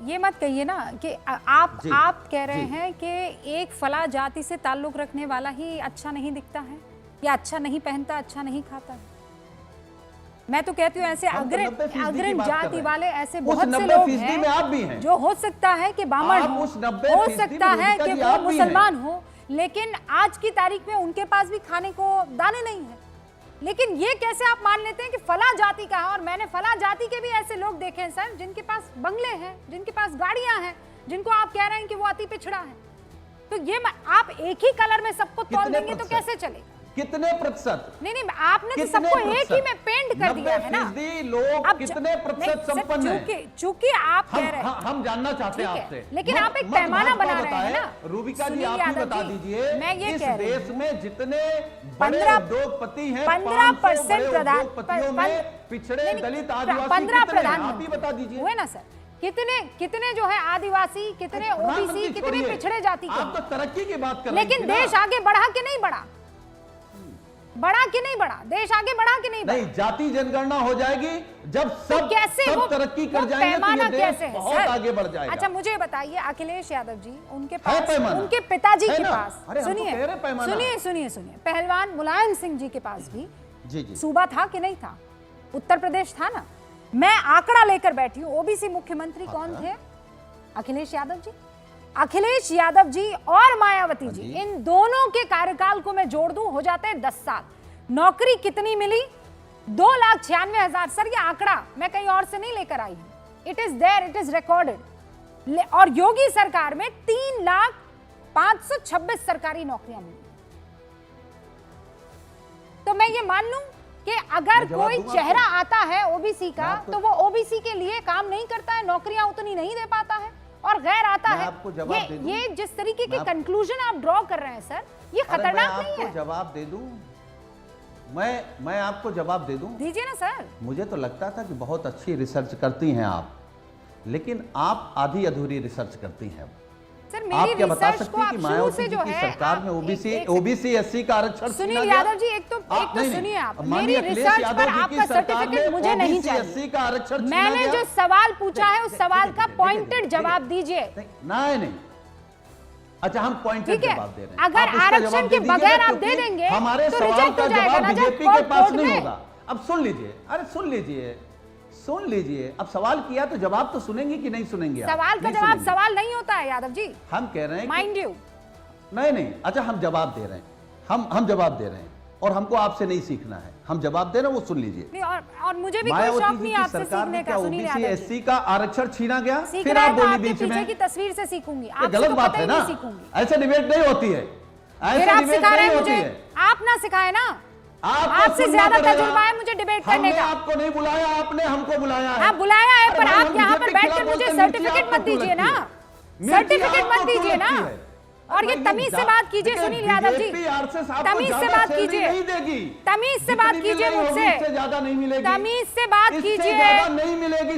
ये मत कहिए ना कि आप कह रहे हैं कि एक फला जाति से ताल्लुक रखने वाला ही अच्छा नहीं दिखता है या अच्छा नहीं पहनता, अच्छा नहीं खाता है। मैं तो कहती हूँ ऐसे अग्रणी जाति वाले ऐसे बहुत से लोग हैं जो हो सकता है कि बामण हो सकता है कि वो मुसलमान हो, लेकिन आज की तारीख में उनके पास भी खाने को दाने नहीं है। लेकिन ये कैसे आप मान लेते हैं कि फला जाति का है? और मैंने फला जाति के भी ऐसे लोग देखे हैं सर, जिनके पास बंगले हैं, जिनके पास गाड़ियां हैं, जिनको आप कह रहे हैं कि वो अति पिछड़ा है। तो ये आप एक ही कलर में सबको तौल देंगे तो कैसे चलेगा? कितने प्रतिशत? नहीं, आपने तो सबको एक ही में पेंट कर दिया है ना। लोग कितने प्रतिशत संपन्न हैं? चूंकि आप कह रहे हैं, हम जानना चाहते हैं आपसे, लेकिन आप एक पैमाना बना रहे हैं ना। रूबिका जी, आप ही बता दीजिए, मैं ये इस कह रही देश में जितने बड़े उद्योगपति हैं, 15% उद्योगपतियों में पिछड़े दलित आदिवासी कितने हैं? आप ही बता दीजिए। हुए ना सर, कितने जो है आदिवासी, कितने ओबीसी, कितने पिछड़े जाति के? आप तो तरक्की की बात कर रहे हैं, लेकिन देश आगे बढ़ा कि नहीं बढ़ा? बढ़ा कि नहीं बढ़ा? देश आगे बढ़ा कि नहीं बढ़ा? नहीं, जाति जनगणना हो जाएगी जब सब तरक्की कर जाएंगे तो ये देश बहुत आगे बढ़ जाएगा। अच्छा मुझे बताइए, अखिलेश यादव जी, उनके पास, उनके पिताजी के पास, सुनिए, पहलवान मुलायम सिंह जी के पास भी सूबा था कि नहीं था? उत्तर प्रदेश था ना। मैं आंकड़ा लेकर बैठी हूँ, ओबीसी मुख्यमंत्री कौन थे? अखिलेश यादव जी। अखिलेश यादव जी और मायावती जी, इन दोनों के कार्यकाल को मैं जोड़ दूं, हो जाते हैं 10 साल। नौकरी कितनी मिली? 2,96,000। सर ये आंकड़ा मैं कहीं और से नहीं लेकर आई हूं, it is there, it is recorded. और योगी सरकार में 3,05,26 सरकारी नौकरियां मिली। तो मैं ये मान लूं कि अगर कोई चेहरा आता है ओबीसी का, तो वो ओबीसी के लिए काम नहीं करता है, नौकरियां उतनी नहीं दे पाता है, और गैर आता है। ये जिस तरीके के कंक्लूजन आप ड्रॉ कर रहे हैं सर, ये खतरनाक नहीं है? जवाब दे दूं मैं आपको जवाब दे दूं? दीजिए ना सर। मुझे तो लगता था कि बहुत अच्छी रिसर्च करती हैं आप, लेकिन आप आधी अधूरी रिसर्च करती हैं। सर मेरी रिसर्च को आप शुरू से जो है सरकार में ओबीसी एससी का आरक्षण, सुनील यादव जी, एक तो सुनिए आप, मेरी रिसर्च पर आपका सर्टिफिकेट मुझे नहीं चाहिए। एससी का आरक्षण मैंने जो सवाल पूछा है उस सवाल का पॉइंटेड जवाब दीजिए। नहीं, अच्छा हम पॉइंटेड जवाब दे रहे हैं। अगर आरक्षण के बगैर आप दे देंगे हमारे तो सवाल रिजेक्ट का हो जाएगा ना। बीजेपी के पास नहीं होगा। अब सुन लीजिए, अरे सुन लीजिए, अब सवाल किया तो जवाब तो सुनेंगे कि नहीं सुनेंगे? सवाल का जवाब सवाल नहीं होता है यादव जी। हम कह रहे हैं माइंड यू। नहीं, अच्छा हम जवाब दे रहे हैं, हम जवाब दे रहे हैं, और हमको आपसे नहीं सीखना है, हम जवाब दे रहे हैं, वो सुन लीजिए। और मुझे भी कोई शौक नहीं आपसे सीखने का। सुनील यादव जी, एससी का आरक्षण छीना गया, फिर आप बोली बीच में की तस्वीर से सीखूंगी। आपसे गलत बात है ना, ऐसे डिबेट नहीं होती है, ऐसे डिबेट नहीं होती है। आप ना सिखाए ना, आपसे ज्यादा तजुर्बा है मुझे डिबेट करने का। आपको नहीं बुलाया, आपने हमको बुलाया है। आप बुलाया है, पर आप यहाँ पर बैठकर मुझे सर्टिफिकेट मत दीजिए ना, सर्टिफिकेट मत दीजिए ना। और ये तमीज से बात कीजिए सुनील यादव जी, तमीज से बात कीजिए, तमीज से बात कीजिए मुझसे, तमीज से बात कीजिए।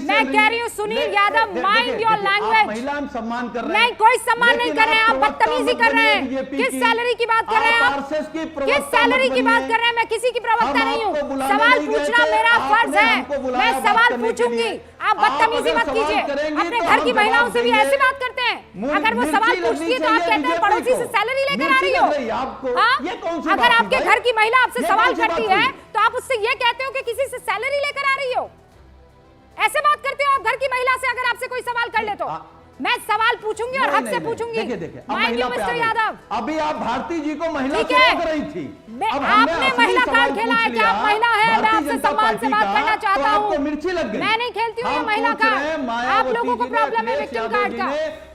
मैं कह रही हूँ Sunil Yadav, mind your language. महिला सम्मान कर रहे हैं। नहीं, कोई सम्मान नहीं कर रहे हैं, आप बदतमीजी कर रहे हैं। किस सैलरी की बात कर रहे हैं आप? किस सैलरी की बात कर रहे हैं? मैं किसी की प्रवक्ता नहीं हूँ, सवाल पूछना मेरा फर्ज है, मैं सवाल पूछूंगी। आप बदतमीजी मत कीजिए, अपने घर की महिलाओं से भी ऐसी बात करते हैं। अगर वो सवाल पूछती है तो आप कहते हैं पड़ोसी से सैलरी लेकर आ रही हो। अगर आपके घर की महिला आपसे सवाल करती है तो आप उससे ये कहते हो कि किसी से सैलरी लेकर आ रही हो? ऐसे बात करते हो आप घर की महिला से? अगर आपसे कोई सवाल कर ले तो मैं सवाल पूछूंगी और हक से पूछूंगी। मिस्टर यादव, अभी आप भारती जी को महिला रोक रही थी, आपने महिला कार्ड खेला है क्या? आप महिला है, मैं आपसे सम्मान से बात करना चाहता हूँ। मिर्ची लग गई। मैं नहीं खेलती हूँ महिला कार्ड, आप लोगों को प्रॉब्लम है विक्टिम कार्ड का।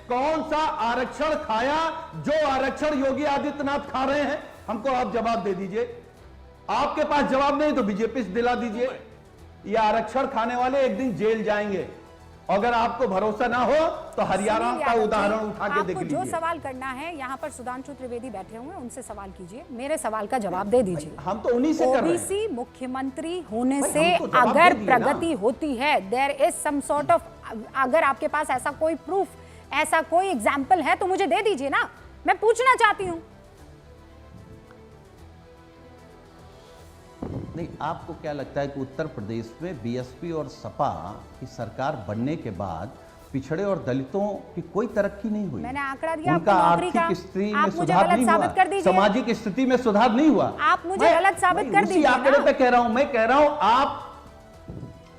कौन सा आरक्षण खाया जो आरक्षण योगी आदित्यनाथ खा रहे हैं? हमको आप जवाब दे दीजिए। आपके पास जवाब नहीं तो बीजेपी से दिला दीजिए। ये आरक्षण खाने वाले एक दिन जेल जाएंगे। अगर आपको भरोसा ना हो तो हरियाणा का उदाहरण उठा के देख लीजिए। जो सवाल करना है, यहाँ पर सुधांशु त्रिवेदी बैठे हुए हैं, उनसे सवाल कीजिए, मेरे सवाल का जवाब दे दीजिए। हम तो उन्हीं से कर रहे हैं। ओबीसी मुख्यमंत्री होने से अगर प्रगति होती है, there is some sort of, अगर आपके पास ऐसा कोई प्रूफ, ऐसा कोई एग्जाम्पल है तो मुझे दे दीजिए ना, मैं पूछना चाहती हूँ। नहीं, आपको क्या लगता है कि उत्तर प्रदेश में बीएसपी और सपा की सरकार बनने के बाद पिछड़े और दलितों की कोई तरक्की नहीं हुई। मैंने आंकड़ा दिया उनका आपको नौकरी का। आर्थिक स्थिति में आप मुझे सुधार गलत नहीं साबित कर हुआ, दीजिए। सामाजिक स्थिति में सुधार नहीं हुआ। आप मुझे गलत साबित कर दीजिए आंकड़े ना। पे कह रहा हूं, मैं कह रहा हूं आप,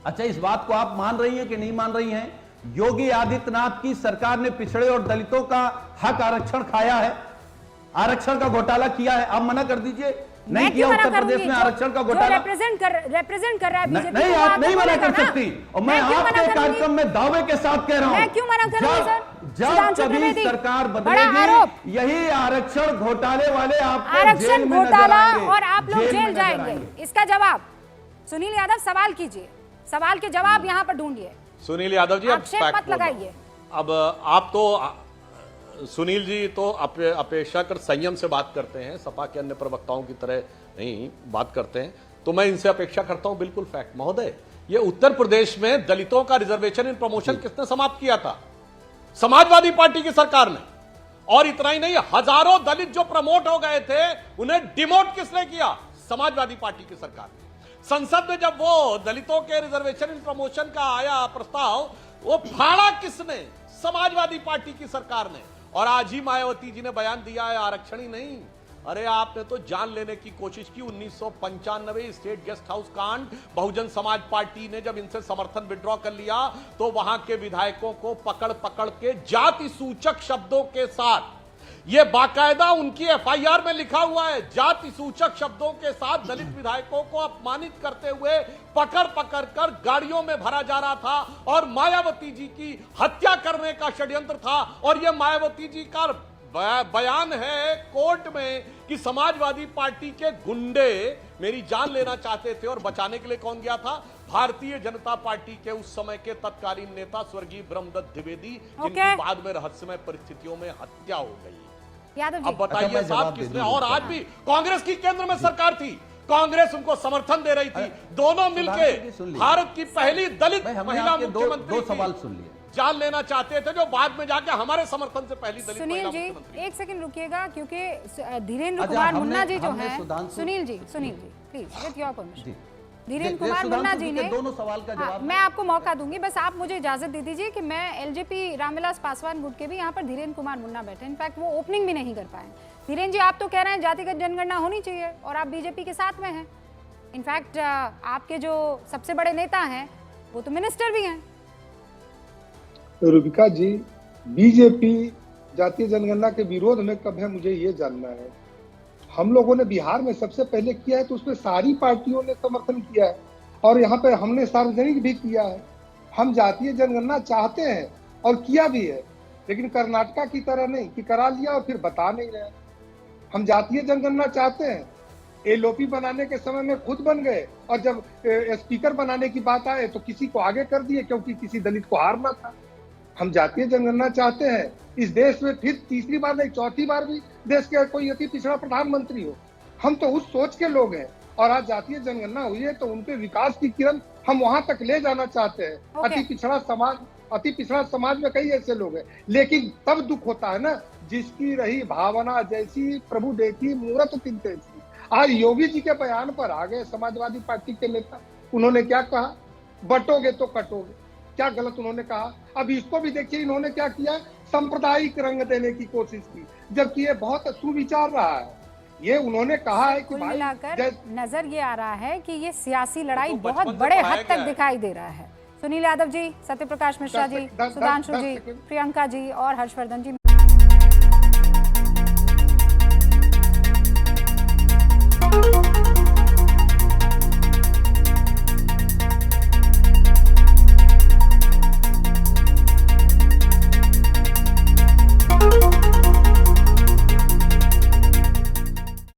अच्छा इस बात को आप मान रही हैं कि नहीं मान रही हैं? योगी आदित्यनाथ की सरकार ने पिछड़े और दलितों का हक आरक्षण खाया है, आरक्षण का घोटाला किया है। आप मना कर दीजिए, नहीं किया उत्तर प्रदेश में आरक्षण का घोटाला। रिप्रेजेंट कर रहा है बीजेपी नहीं, को, आप नहीं मना कर ना। सकती। और मैं आपके कार्यक्रम में दावे के साथ कह रहा हूं, मैं क्यों मना करूंगी सर? जब कभी सरकार बदलेगी यही आरक्षण घोटाले वाले आपको आरक्षण जेल में नजर घोटाला आएंगे, और आप लोग में जेल नजर जाएंगे। आएंगे। इसका जवाब सुनील यादव सवाल कीजिए, सवाल के जवाब यहाँ पर ढूंढिए। सुनील यादव जी, अब आक्षेप फैक्ट मत लगाइए। अब आप तो सुनील जी तो अपेक्षाकृत संयम से बात करते हैं, सपा के अन्य प्रवक्ताओं की तरह नहीं बात करते हैं, तो मैं इनसे अपेक्षा करता हूं बिल्कुल फैक्ट। महोदय, ये उत्तर प्रदेश में दलितों का रिजर्वेशन इन प्रमोशन किसने समाप्त किया था? समाजवादी पार्टी की सरकार ने। और इतना ही नहीं, हजारों दलित जो प्रमोट हो गए थे उन्हें डिमोट किसने किया? समाजवादी पार्टी की सरकार ने। संसद में जब वो दलितों के रिजर्वेशन इन प्रमोशन का आया प्रस्ताव, वो फाड़ा किसने? समाजवादी पार्टी की सरकार ने। और आज ही मायावती जी ने बयान दिया है आरक्षण ही नहीं, अरे आपने तो जान लेने की कोशिश की। 1995 स्टेट गेस्ट हाउस कांड, बहुजन समाज पार्टी ने जब इनसे समर्थन विड्रॉ कर लिया तो वहां के विधायकों को पकड़ पकड़ के जाति सूचक शब्दों के साथ, यह बाकायदा उनकी एफआईआर में लिखा हुआ है, जाति सूचक शब्दों के साथ दलित विधायकों को अपमानित करते हुए पकड़ पकड़ कर गाड़ियों में भरा जा रहा था और मायावती जी की हत्या करने का षड्यंत्र था। और यह मायावती जी का बयान है कोर्ट में कि समाजवादी पार्टी के गुंडे मेरी जान लेना चाहते थे और बचाने के लिए कौन गया था? भारतीय जनता पार्टी के उस समय के तत्कालीन नेता स्वर्गीय ब्रह्मदत्त द्विवेदी, जिनकी बाद में रहस्यमय परिस्थितियों में हत्या हो गई। अब बताइए साहब किसने? और आज भी कांग्रेस की केंद्र में सरकार थी, कांग्रेस उनको समर्थन दे रही थी, दोनों मिलके भारत की पहली दलित महिला मुख्यमंत्री दो सवाल सुन लिए जान लेना चाहते थे, जो बाद में जाके हमारे समर्थन से पहली दलित सुनील जी एक सेकंड रुकिएगा, क्योंकि धीरेन्द्र कुमार मुन्ना जी जो है, Sunil ji please with your permission, Dhirendra Kumar Munna ji ने दोनों सवाल का जवाब मैं आपको मौका दूंगी, बस आप मुझे इजाजत दे दीजिए कि मैं एलजेपी रामविलास पासवान गुट के भी यहाँ पर धीरेन्द्र कुमार मुन्ना बैठे, इनफैक्ट वो ओपनिंग भी नहीं कर पाए। धीरेन्द्र जी, आप तो कह रहे हैं जातिगत जनगणना होनी चाहिए और आप बीजेपी के साथ में हैं, इनफैक्ट आपके जो सबसे बड़े नेता हैं वो तो मिनिस्टर भी हैं। रूबिका जी, बीजेपी जातीय जनगणना के विरोध में कब है मुझे ये जानना है। हम लोगों ने बिहार में सबसे पहले किया है तो उसमें सारी पार्टियों ने समर्थन किया है और यहाँ पे हमने सार्वजनिक भी किया है। हम जातीय जनगणना चाहते हैं और किया भी है, लेकिन कर्नाटका की तरह नहीं कि करा लिया और फिर बता नहीं रहे। हम जातीय जनगणना चाहते हैं, एलओपी बनाने के समय में खुद बन गए और जब स्पीकर बनाने की बात आए तो किसी को आगे कर दिए क्योंकि किसी दलित को हारना था। हम जातीय जनगणना चाहते हैं, इस देश में फिर तीसरी बार नहीं चौथी बार भी देश के कोई अति पिछड़ा प्रधानमंत्री हो। हम तो उस सोच के लोग हैं और आज जातीय जनगणना हुई है तो उनके विकास की किरण हम वहां तक ले जाना चाहते हैं। अति पिछड़ा समाज में कई ऐसे लोग हैं, लेकिन तब दुख होता है ना जिसकी रही भावना जैसी प्रभु देखी मूरत तिन तैसी। आज योगी जी के बयान पर आ गए समाजवादी पार्टी के नेता, उन्होंने क्या कहा? बटोगे तो कटोगे। क्या गलत उन्होंने कहा? अब इसको भी देखिए इन्होंने क्या किया, सांप्रदायिक रंग देने की कोशिश की, जबकि ये बहुत सुविचार रहा है। ये उन्होंने कहा है कि कुल मिलाकर नजर ये आ रहा है कि ये सियासी लड़ाई बहुत बड़े हद तक दिखाई दे रहा है। सुनील यादव जी, सत्यप्रकाश मिश्रा जी, सुधांशु जी, प्रियंका जी और हर्षवर्धन जी।